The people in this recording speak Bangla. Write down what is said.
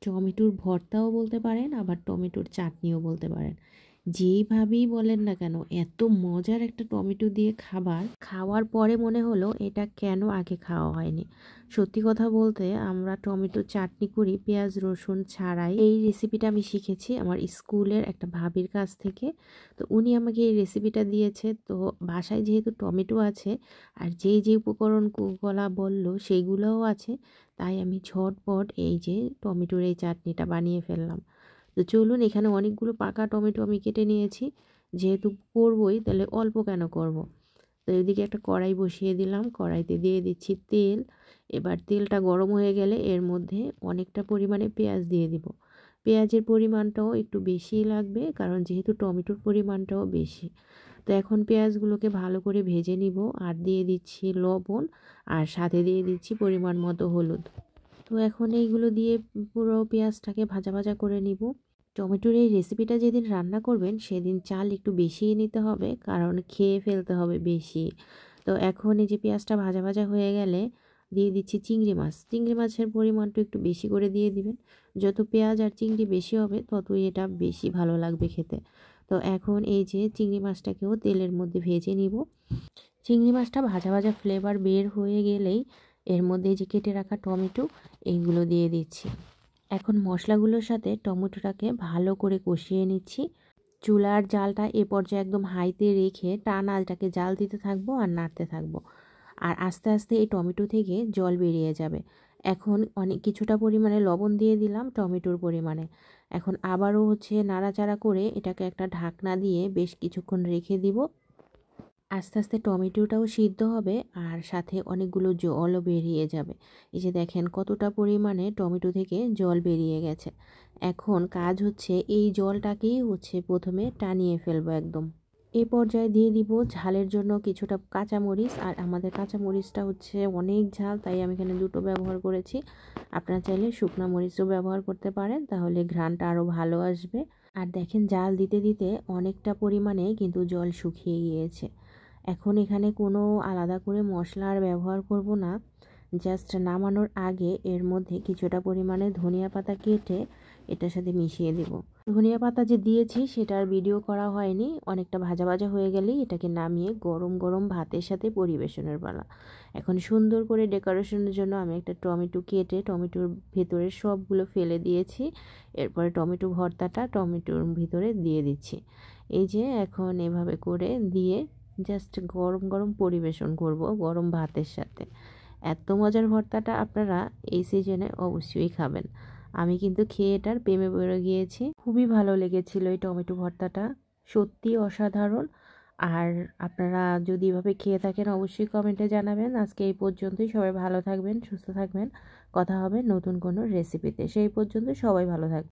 টমেটোর ভর্তাও বলতে পারেন, আবার টমেটোর চাটনিও বলতে পারেন। যেইভাবেই বলেন না কেন, এত মজার একটা টমেটো দিয়ে খাবার, খাওয়ার পরে মনে হলো এটা কেন আগে খাওয়া হয়নি। সত্যি কথা বলতে আমরা টমেটো চাটনি করি পেঁয়াজ রসুন ছাড়াই। এই রেসিপিটা আমি শিখেছি আমার স্কুলের একটা ভাবির কাছ থেকে। তো উনি আমাকে এই রেসিপিটা দিয়েছে। তো বাসায় যেহেতু টমেটো আছে আর যেই যে উপকরণগুলো বললো সেইগুলোও আছে, তাই আমি ঝটপট এই যে টমেটোর এই চাটনিটা বানিয়ে ফেললাম। তো চলুন, এখানে অনেকগুলো পাকা টমেটো আমি কেটে নিয়েছি, যেহেতু করবই তাহলে অল্প কেন করব। তো এদিকে একটা কড়াই বসিয়ে দিলাম, কড়াইতে দিয়ে দিচ্ছি তেল। এবার তেলটা গরম হয়ে গেলে এর মধ্যে অনেকটা পরিমাণে পেঁয়াজ দিয়ে দিব। পেঁয়াজের পরিমাণটাও একটু বেশিই লাগবে, কারণ যেহেতু টমেটোর পরিমাণটাও বেশি। তো এখন পেঁয়াজগুলোকে ভালো করে ভেজে নিব, আর দিয়ে দিচ্ছি লবণ, আর সাথে দিয়ে দিচ্ছি পরিমাণ মতো হলুদ। তো এখন এইগুলো দিয়ে পুরো পেঁয়াজটাকে ভাজা ভাজা করে নিব। টমেটোর এই রেসিপিটা যেদিন রান্না করবেন সেদিন চাল একটু বেশিই নিতে হবে, কারণ খেয়ে ফেলতে হবে বেশি। তো এখন এই যে পেঁয়াজটা ভাজা ভাজা হয়ে গেলে দিয়ে দিচ্ছি চিংড়ি মাছ। চিংড়ি মাছের পরিমাণটা একটু বেশি করে দিয়ে দিবেন। যত পেঁয়াজ আর চিংড়ি বেশি হবে ততই এটা বেশি ভালো লাগবে খেতে। তো এখন এই যে চিংড়ি মাছটাকেও তেলের মধ্যে ভেজে নিব। চিংড়ি মাছটা ভাজা ভাজা ফ্লেভার বের হয়ে গেলেই এর মধ্যে যে কেটে রাখা টমেটো এইগুলো দিয়ে দিচ্ছি। এখন মশলাগুলোর সাথে টমেটোটাকে ভালো করে কষিয়ে নিচ্ছি। চুলার জালটা এ পর্যায়ে একদম হাইতে রেখে টানা এটাকে জাল দিতে থাকবো আর নাড়তে থাকবো। আর আস্তে আস্তে এই টমেটো থেকে জল বেরিয়ে যাবে। এখন অনেক কিছুটা পরিমাণে লবণ দিয়ে দিলাম টমেটোর পরিমাণে। এখন আবারও নাড়াচাড়া করে এটাকে একটা ঢাকনা দিয়ে বেশ কিছুক্ষণ রেখে দিব। আস্তে আস্তে টমেটোটাও সিদ্ধ হবে আর সাথে অনেকগুলো জলও বেরিয়ে যাবে। এই যে দেখেন কতটা পরিমাণে টমেটো থেকে জল বেরিয়ে গেছে। এখন কাজ হচ্ছে এই জলটাকেই প্রথমে টানিয়ে ফেলবো একদম। এই পর্যায়ে দিয়ে দিব ঝালের জন্য কিছুটা কাঁচামরিচ। আর আমাদের কাঁচামরিচটা অনেক ঝাল, তাই আমি এখানে দুটো ব্যবহার করেছি। আপনারা চাইলে শুকনো মরিচও ব্যবহার করতে পারেন, তাহলে ঘ্রাণটা আরও ভালো আসবে। আর দেখেন জাল দিতে দিতে অনেকটা পরিমাণে কিন্তু জল শুকিয়ে গিয়েছে। এখন এখানে কোনো আলাদা করে মশলা আর ব্যবহার করব না। জাস্ট নামানোর আগে এর মধ্যে কিছুটা পরিমাণে ধনিয়া পাতা কেটে এটার সাথে মিশিয়ে দেব। ধনিয়া পাতা যে দিয়েছি সেটার ভিডিও করা হয়নি। অনেকটা ভাজা ভাজা হয়ে গেলেই এটাকে নামিয়ে গরম গরম ভাতের সাথে পরিবেশনের পালা। এখন সুন্দর করে ডেকোরেশনের জন্য আমি একটা টমেটো কেটে টমেটোর ভেতরে সবগুলো ফেলে দিয়েছি। এরপরে টমেটো ভর্তাটা টমেটোর ভিতরে দিয়ে দিচ্ছি। এই যে এখন এভাবে করে দিয়ে জাস্ট গরম গরম পরিবেশন করব গরম ভাতের সাথে। এত মজার ভর্তাটা আপনারা এই সিজনে অবশ্যই খাবেন। আমি কিন্তু খেয়ে এটার প্রেমে পড়ে গিয়েছি। খুবই ভালো লেগেছিল এই টমেটো ভর্তাটা, সত্যি অসাধারণ। আর আপনারা যদি এভাবে খেয়ে থাকেন অবশ্যই কমেন্টে জানাবেন। আজকে এই পর্যন্তই, সবাই ভালো থাকবেন, সুস্থ থাকবেন। কথা হবে নতুন কোনো রেসিপিতে। সেই পর্যন্ত সবাই ভালো থাকবেন।